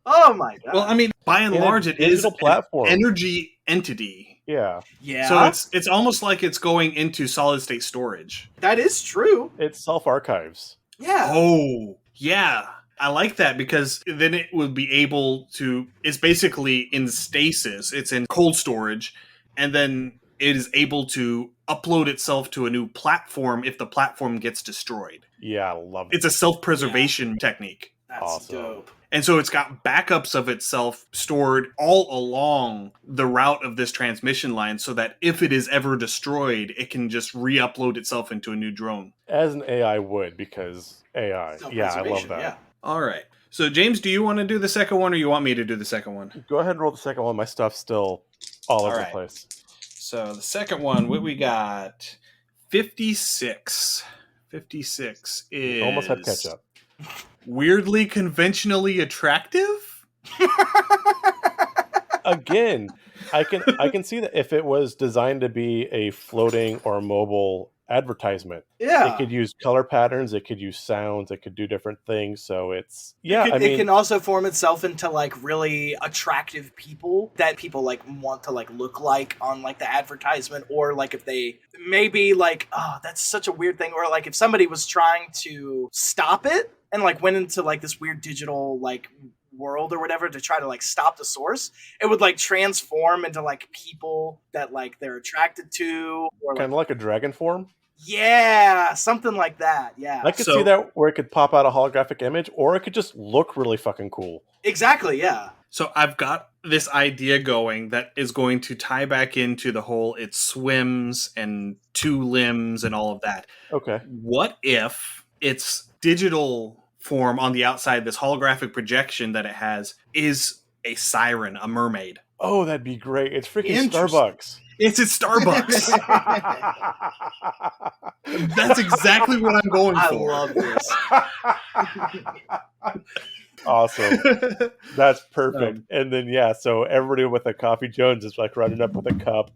Oh my god. Well, I mean, by and large, it is digital platform. an energy entity. Yeah. Yeah. So it's almost like it's going into solid state storage. That is true. It self-archives. Yeah. Oh, yeah. I like that because then it would be able to, it's basically in stasis, it's in cold storage, and then it is able to upload itself to a new platform if the platform gets destroyed. Yeah, I love it. It's a self-preservation technique. That's Awesome. dope. And so it's got backups of itself stored all along the route of this transmission line so that if it is ever destroyed, it can just re-upload itself into a new drone. As an AI would, because AI. Yeah, I love that. Yeah. All right. So, James, do you want to do the second one or you want me to do the second one? Go ahead and roll the second one. My stuff's still all over the right. place. So, the second one, what we got? 56. 56 is... Almost had ketchup. Weirdly conventionally attractive? Again, I can see that if it was designed to be a floating or mobile advertisement, Yeah. it could use color patterns, it could use sounds, it could do different things. So it's It can also form itself into really attractive people that people want to look like on the advertisement, or if they maybe oh, that's such a weird thing, or if somebody was trying to stop it and went into this weird digital world or whatever to try to stop the source, it would transform into people that they're attracted to, or kind of like a dragon form. yeah, something like that. Yeah, I could see that where it could pop out a holographic image, or it could just look really fucking cool. exactly. Yeah. So I've got this idea going that is going to tie back into the whole it swims and two limbs and all of that. Okay. What if its digital form on the outside, this holographic projection that it has, is a siren, a mermaid? Oh, that'd be great. It's freaking Interesting. Starbucks. It's at Starbucks. That's exactly what I'm going I for. love this. Awesome. That's perfect. And then so everybody with a Coffee Jones is running up with a cup.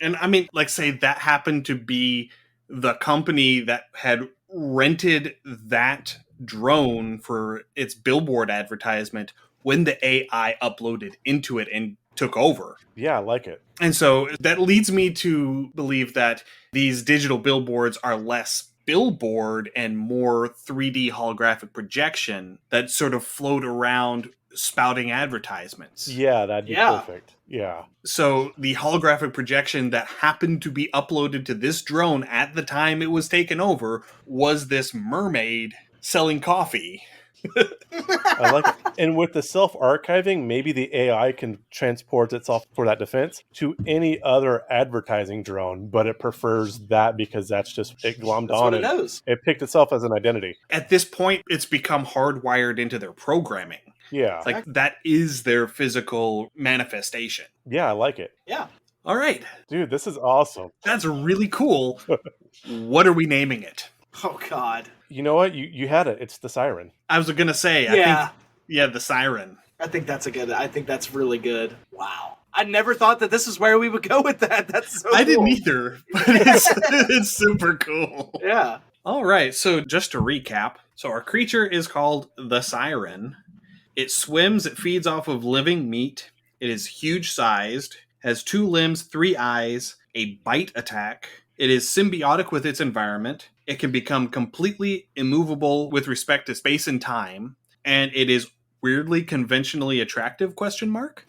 And I mean, say that happened to be the company that had rented that drone for its billboard advertisement when the AI uploaded into it and took over. Yeah, I like it. And so that leads me to believe that these digital billboards are less billboard and more 3D holographic projection that sort of float around spouting advertisements. Yeah, that'd be perfect. Yeah. So the holographic projection that happened to be uploaded to this drone at the time it was taken over was this mermaid selling coffee. I like it. And with the self-archiving, maybe the AI can transport itself for that defense to any other advertising drone, but it prefers that because that's just it glommed That's on what it. it knows. It picked itself as an identity. At this point, it's become hardwired into their programming. Yeah. That is their physical manifestation. Yeah, I like it. Yeah. All right. Dude, this is awesome. That's really cool. What are we naming it? Oh God. You know what? You had it. It's the Siren. I was going to say, Yeah. the Siren. I think that's really good. Wow. I never thought that this is where we would go with that. That's so I cool. didn't either, but it's super cool. Yeah. All right, so just to recap, so our creature is called the Siren. It swims, it feeds off of living meat. It is huge sized, has 2 limbs, 3 eyes, a bite attack. It is symbiotic with its environment. It can become completely immovable with respect to space and time. And it is weirdly conventionally attractive, question mark?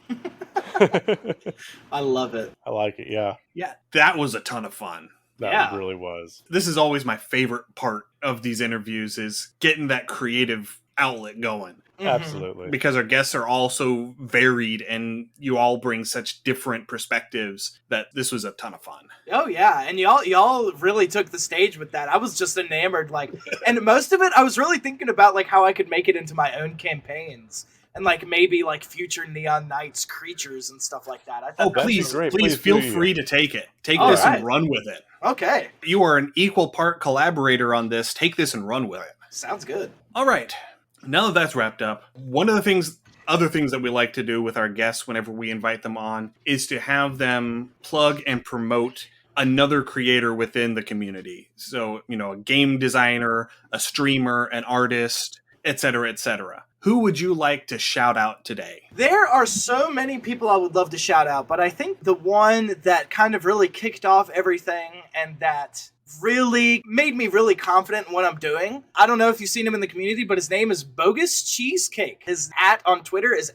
I love it. I like it, yeah. Yeah, that was a ton of fun. That really was. This is always my favorite part of these interviews is getting that creative outlet going. Absolutely. Because our guests are all so varied and you all bring such different perspectives that this was a ton of fun. Oh yeah, and y'all really took the stage with that. I was just enamored, like, and most of it I was really thinking about like how I could make it into my own campaigns and like maybe like future Neon Knights creatures and stuff like that. I thought please feel free to take it. Take this and run with it. Okay. You are an equal part collaborator on this. Take this and run with it. Sounds good. All right. Now that that's wrapped up, one of the other things that we like to do with our guests whenever we invite them on is to have them plug and promote another creator within the community. So, a game designer, a streamer, an artist, etc., etc. Who would you like to shout out today? There are so many people I would love to shout out, but I think the one that kind of really kicked off everything and that really made me really confident in what I'm doing. I don't know if you've seen him in the community, but his name is Bogus Cheesecake. His @ on Twitter is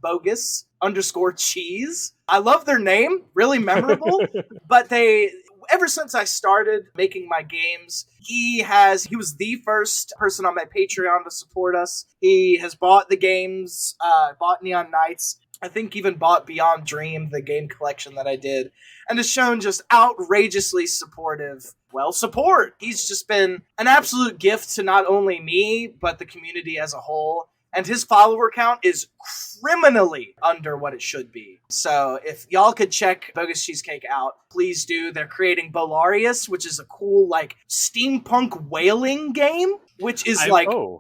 @bogus_cheese. I love their name, really memorable, but ever since I started making my games, he was the first person on my Patreon to support us. He has bought the games, bought Neon Knights, I think even bought Beyond Dream, the game collection that I did, and has shown just outrageously supportive support. He's just been an absolute gift to not only me, but the community as a whole. And his follower count is criminally under what it should be. So if y'all could check Bogus Cheesecake out, please do. They're creating Bolarius, which is a cool, like, steampunk whaling game, which is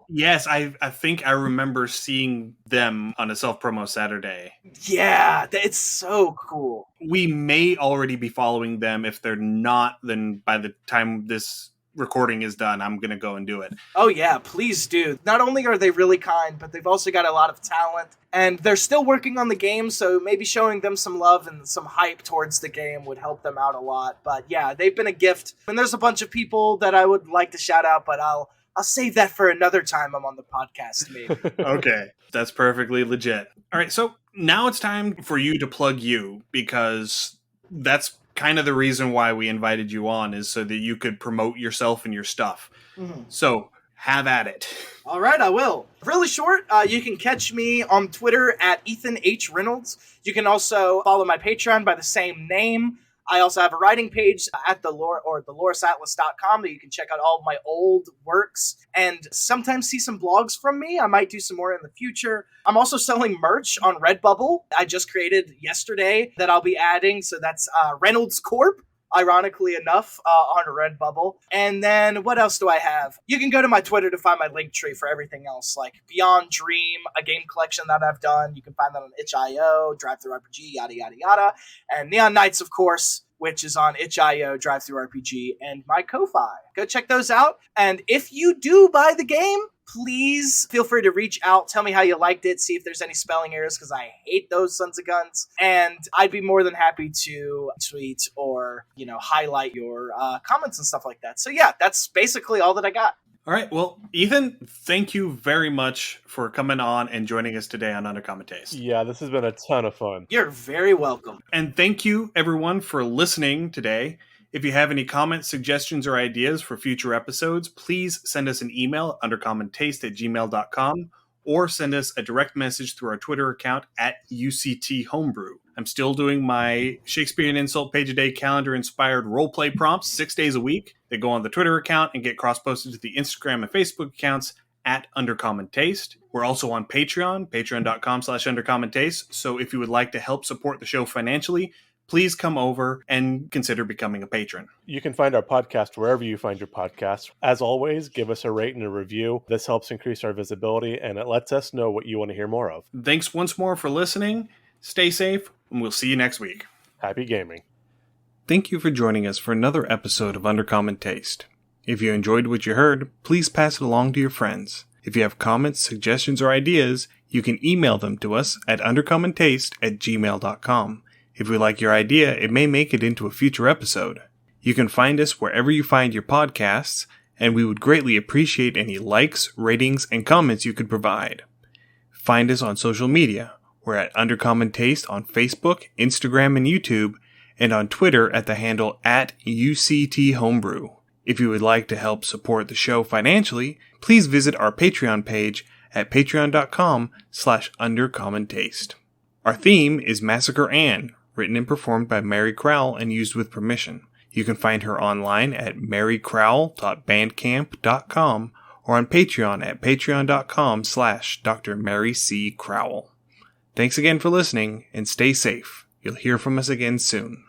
Yes, I think I remember seeing them on a self-promo Saturday. Yeah, it's so cool. We may already be following them. If they're not, then by the time this recording is done, I'm gonna go and do it. Oh yeah, please do. Not only are they really kind, but they've also got a lot of talent, and they're still working on the game, so maybe showing them some love and some hype towards the game would help them out a lot. But yeah, they've been a gift. And there's a bunch of people that I would like to shout out, but I'll save that for another time I'm on the podcast, maybe. Okay, that's perfectly legit. All right, so now it's time for you to plug you, because that's kind of the reason why we invited you on, is so that you could promote yourself and your stuff. Mm-hmm. So have at it. All right, I will. Really short, you can catch me on Twitter at Ethan H. Reynolds. You can also follow my Patreon by the same name. I also have a writing page at thelorisatlas.com that you can check out all of my old works and sometimes see some blogs from me. I might do some more in the future. I'm also selling merch on Redbubble. I just created yesterday that I'll be adding. So that's Reynolds Corp, ironically enough, on Redbubble. And then what else do I have? You can go to my Twitter to find my link tree for everything else, like Beyond Dream, a game collection that I've done. You can find that on itch.io, DriveThruRPG, yada, yada, yada. And Neon Knights, of course, which is on itch.io, DriveThruRPG, and my Ko-Fi. Go check those out. And if you do buy the game, please feel free to reach out. Tell me how you liked it. See if there's any spelling errors, because I hate those sons of guns. And I'd be more than happy to tweet or, highlight your comments and stuff like that. So yeah, that's basically all that I got. All right. Well, Ethan, thank you very much for coming on and joining us today on Undercommon Taste. Yeah, this has been a ton of fun. You're very welcome. And thank you, everyone, for listening today. If you have any comments, suggestions, or ideas for future episodes, please send us an email at undercommontaste@gmail.com or send us a direct message through our Twitter account at UCT Homebrew. I'm still doing my Shakespearean Insult Page a Day calendar-inspired roleplay prompts 6 days a week. They go on the Twitter account and get cross-posted to the Instagram and Facebook accounts at Undercommon Taste. We're also on Patreon, patreon.com/Undercommon Taste. So if you would like to help support the show financially, please come over and consider becoming a patron. You can find our podcast wherever you find your podcasts. As always, give us a rate and a review. This helps increase our visibility, and it lets us know what you want to hear more of. Thanks once more for listening. Stay safe, and we'll see you next week. Happy gaming. Thank you for joining us for another episode of Undercommon Taste. If you enjoyed what you heard, please pass it along to your friends. If you have comments, suggestions, or ideas, you can email them to us at undercommontaste@gmail.com. If we like your idea, it may make it into a future episode. You can find us wherever you find your podcasts, and we would greatly appreciate any likes, ratings, and comments you could provide. Find us on social media. We're at Undercommon Taste on Facebook, Instagram, and YouTube, and on Twitter at the handle at UCTHomebrew. If you would like to help support the show financially, please visit our Patreon page at patreon.com/undercommontaste. Our theme is Massacre Anne, written and performed by Mary Crowell and used with permission. You can find her online at marycrowell.bandcamp.com or on Patreon at patreon.com/Dr. Mary C. Crowell. Thanks again for listening, and stay safe. You'll hear from us again soon.